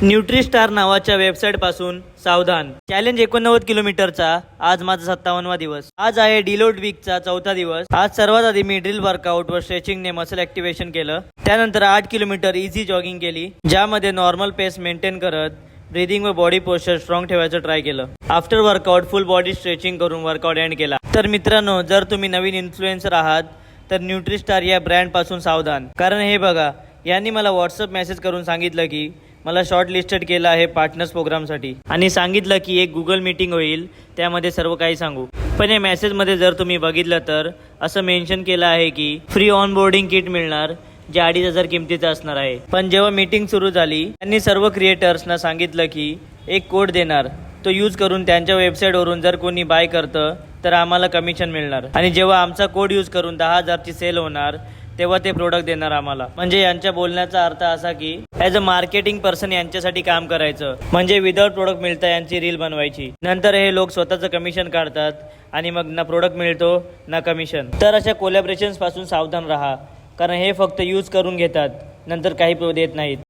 न्यूट्रीस्टार नावाच्या वेबसाईटपासून सावधान. चॅलेंज 89 किलोमीटरचा. आज माझा 57वा दिवस. आज आहे डिलोड वीकचा 4था दिवस. आज सर्वात आधी मी ड्रिल वर्कआउट व स्ट्रेचिंगने मसल ॲक्टिव्हेशन केलं. त्यानंतर 8 किलोमीटर इझी जॉगिंग केली, ज्यामध्ये नॉर्मल पेस मेंटेन करत ब्रीदिंग व बॉडी पोस्चर स्ट्रॉंग ठेवायचं ट्राय केलं. आफ्टर वर्कआउट फुल बॉडी स्ट्रेचिंग करून वर्कआउट एंड केला. तर मित्रांनो, जर तुम्ही नवीन इन्फ्लुएन्सर आहात तर न्यूट्रीस्टार या ब्रँडपासून सावधान. कारण हे बघा, यांनी मला व्हॉट्सअप मेसेज करून सांगितलं की मला शॉर्ट लिस्टेड केलं आहे पार्टनर्स प्रोग्रामसाठी आणि सांगितलं की एक गुगल मीटिंग होईल, त्यामध्ये सर्व काही सांगू. पण या मेसेजमध्ये जर तुम्ही बघितलं तर असं मेन्शन केलं आहे की फ्री ऑन बोर्डिंग किट मिळणार, जे 2,500 किमतीचं असणार आहे. पण जेव्हा मीटिंग सुरू झाली, त्यांनी सर्व क्रिएटर्सना सांगितलं की एक कोड देणार, तो यूज करून त्यांच्या वेबसाईटवरून जर कोणी बाय करतं तर आम्हाला कमिशन मिळणार. आणि जेव्हा आमचा कोड यूज करून 10,000ची सेल होणार तेव्हा ते प्रोडक्ट देणार आम्हाला. म्हणजे यांच्या बोलण्याचा अर्थ असा की ॲज अ मार्केटिंग पर्सन यांच्यासाठी काम करायचं, म्हणजे विदाउट प्रोडक्ट मिळता यांची रील बनवायची. नंतर हे लोक स्वतःचं कमिशन काढतात आणि मग ना प्रोडक्ट मिळतो ना कमिशन. तर अशा कोलॅबरेशन्स पासून सावधान राहा, कारण हे फक्त यूज करून घेतात, नंतर काही देत नाहीत.